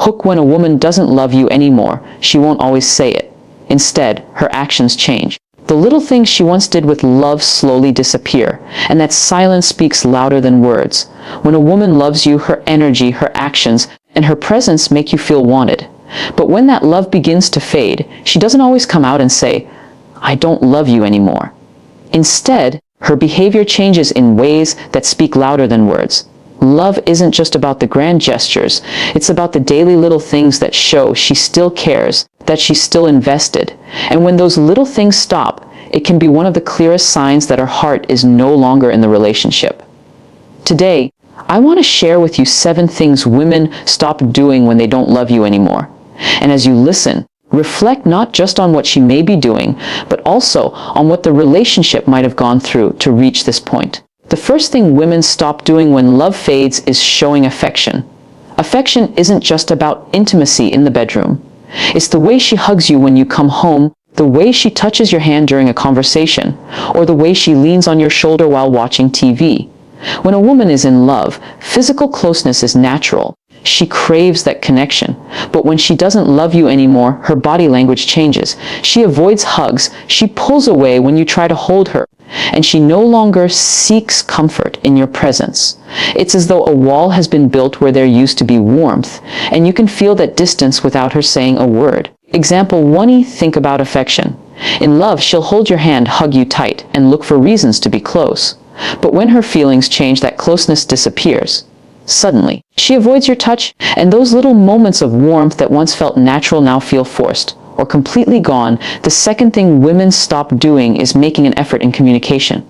Hook: when a woman doesn't love you anymore, she won't always say it. Instead, her actions change. The little things she once did with love slowly disappear, and that silence speaks louder than words. When a woman loves you, her energy, her actions, and her presence make you feel wanted. But when that love begins to fade, she doesn't always come out and say, "I don't love you anymore." Instead, her behavior changes in ways that speak louder than words. Love isn't just about the grand gestures, it's about the daily little things that show she still cares, that she's still invested. And when those little things stop, it can be one of the clearest signs that her heart is no longer in the relationship. Today, I want to share with you 7 things women stop doing when they don't love you anymore. And as you listen, reflect not just on what she may be doing, but also on what the relationship might have gone through to reach this point. The first thing women stop doing when love fades is showing affection. Affection isn't just about intimacy in the bedroom. It's the way she hugs you when you come home, the way she touches your hand during a conversation, or the way she leans on your shoulder while watching TV. When a woman is in love, physical closeness is natural. She craves that connection. But when she doesn't love you anymore, her body language changes. She avoids hugs, she pulls away when you try to hold her, and she no longer seeks comfort in your presence. It's as though a wall has been built where there used to be warmth, and you can feel that distance without her saying a word. Example 1. Think about affection. In love, she'll hold your hand, hug you tight, and look for reasons to be close. But when her feelings change, that closeness disappears. Suddenly, she avoids your touch, and those little moments of warmth that once felt natural now feel forced or completely gone. The second thing women stop doing is making an effort in communication.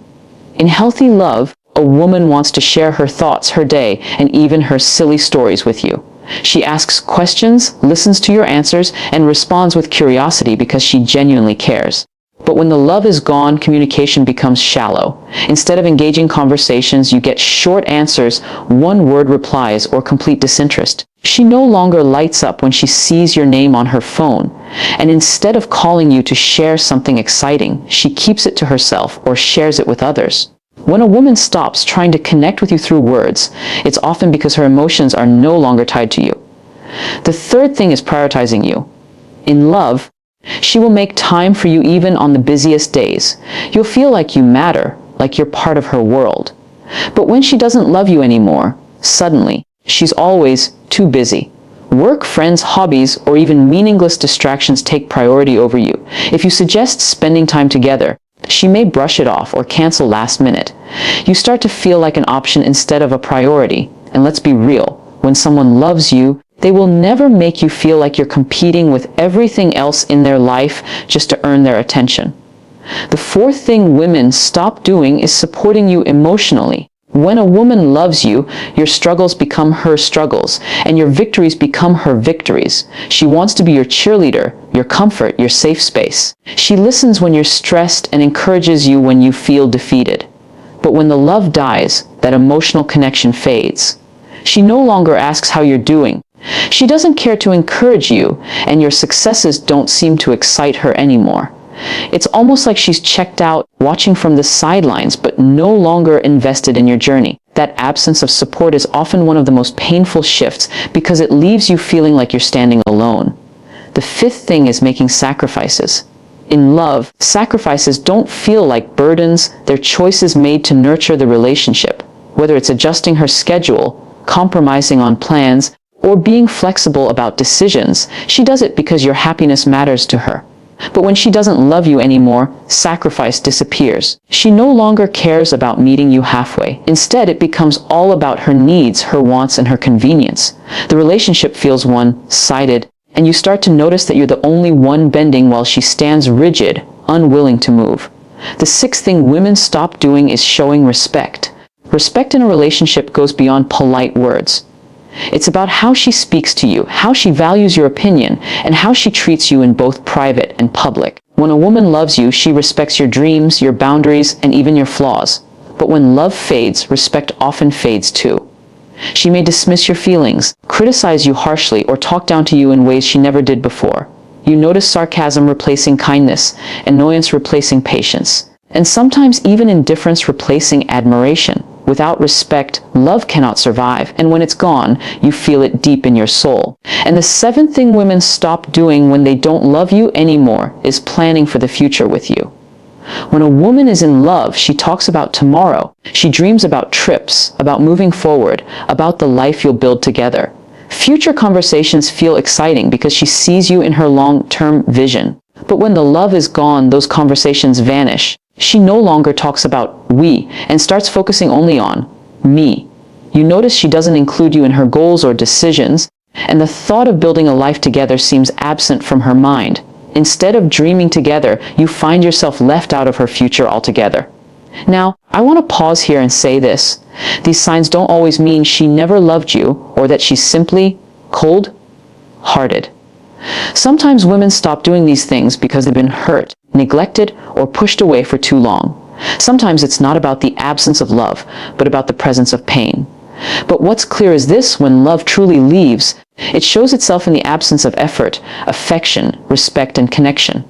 In healthy love, a woman wants to share her thoughts, her day, and even her silly stories with you. She asks questions, listens to your answers, and responds with curiosity because she genuinely cares. But when the love is gone, communication becomes shallow. Instead of engaging conversations, you get short answers, one-word replies, or complete disinterest. She no longer lights up when she sees your name on her phone, and instead of calling you to share something exciting, she keeps it to herself or shares it with others. When a woman stops trying to connect with you through words, it's often because her emotions are no longer tied to you. The third thing is prioritizing you. In love, she will make time for you even on the busiest days. You'll feel like you matter, like you're part of her world. But when she doesn't love you anymore, suddenly, she's always too busy. Work, friends, hobbies, or even meaningless distractions take priority over you. If you suggest spending time together, she may brush it off or cancel last minute. You start to feel like an option instead of a priority. And let's be real, when someone loves you, they will never make you feel like you're competing with everything else in their life just to earn their attention. The fourth thing women stop doing is supporting you emotionally. When a woman loves you, your struggles become her struggles, and your victories become her victories. She wants to be your cheerleader, your comfort, your safe space. She listens when you're stressed and encourages you when you feel defeated. But when the love dies, that emotional connection fades. She no longer asks how you're doing. She doesn't care to encourage you, and your successes don't seem to excite her anymore. It's almost like she's checked out, watching from the sidelines, but no longer invested in your journey. That absence of support is often one of the most painful shifts because it leaves you feeling like you're standing alone. The fifth thing is making sacrifices. In love, sacrifices don't feel like burdens, they're choices made to nurture the relationship. Whether it's adjusting her schedule, compromising on plans, or being flexible about decisions, she does it because your happiness matters to her. But when she doesn't love you anymore, sacrifice disappears. She no longer cares about meeting you halfway. Instead, it becomes all about her needs, her wants, and her convenience. The relationship feels one-sided, and you start to notice that you're the only one bending while she stands rigid, unwilling to move. The sixth thing women stop doing is showing respect. Respect in a relationship goes beyond polite words. It's about how she speaks to you, how she values your opinion, and how she treats you in both private and public. When a woman loves you, she respects your dreams, your boundaries, and even your flaws. But when love fades, respect often fades too. She may dismiss your feelings, criticize you harshly, or talk down to you in ways she never did before. You notice sarcasm replacing kindness, annoyance replacing patience, and sometimes even indifference replacing admiration. Without respect, love cannot survive, and when it's gone, you feel it deep in your soul. And the seventh thing women stop doing when they don't love you anymore is planning for the future with you. When a woman is in love, she talks about tomorrow. She dreams about trips, about moving forward, about the life you'll build together. Future conversations feel exciting because she sees you in her long-term vision. But when the love is gone, those conversations vanish. She no longer talks about we and starts focusing only on me. You notice she doesn't include you in her goals or decisions, and the thought of building a life together seems absent from her mind. Instead of dreaming together, you find yourself left out of her future altogether. Now, I want to pause here and say this. These signs don't always mean she never loved you or that she's simply cold-hearted. Sometimes women stop doing these things because they've been hurt, neglected, or pushed away for too long. Sometimes it's not about the absence of love, but about the presence of pain. But what's clear is this: when love truly leaves, it shows itself in the absence of effort, affection, respect, and connection.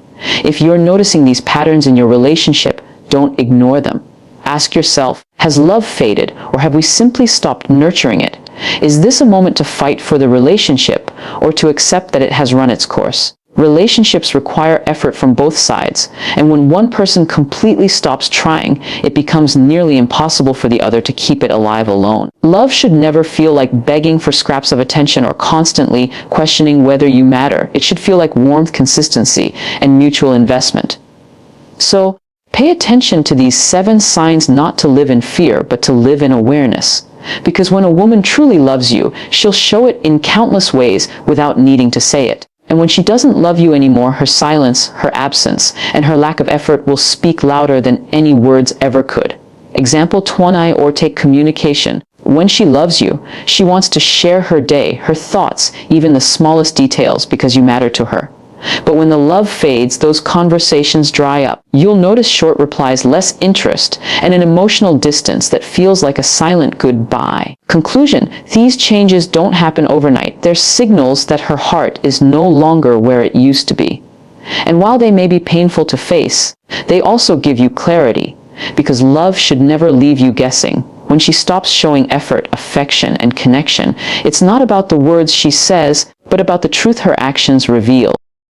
If you're noticing these patterns in your relationship, don't ignore them. Ask yourself, has love faded, or have we simply stopped nurturing it? Is this a moment to fight for the relationship, or to accept that it has run its course? Relationships require effort from both sides, and when one person completely stops trying, it becomes nearly impossible for the other to keep it alive alone. Love should never feel like begging for scraps of attention or constantly questioning whether you matter. It should feel like warmth, consistency, and mutual investment. So, pay attention to these 7 signs, not to live in fear, but to live in awareness. Because when a woman truly loves you, she'll show it in countless ways without needing to say it. And when she doesn't love you anymore, her silence, her absence, and her lack of effort will speak louder than any words ever could. Example 20, or take communication. When she loves you, she wants to share her day, her thoughts, even the smallest details, because you matter to her. But when the love fades, those conversations dry up. You'll notice short replies, less interest, and an emotional distance that feels like a silent goodbye. Conclusion: these changes don't happen overnight. They're signals that her heart is no longer where it used to be. And while they may be painful to face, they also give you clarity, because love should never leave you guessing. When she stops showing effort, affection, and connection, it's not about the words she says, but about the truth her actions reveal.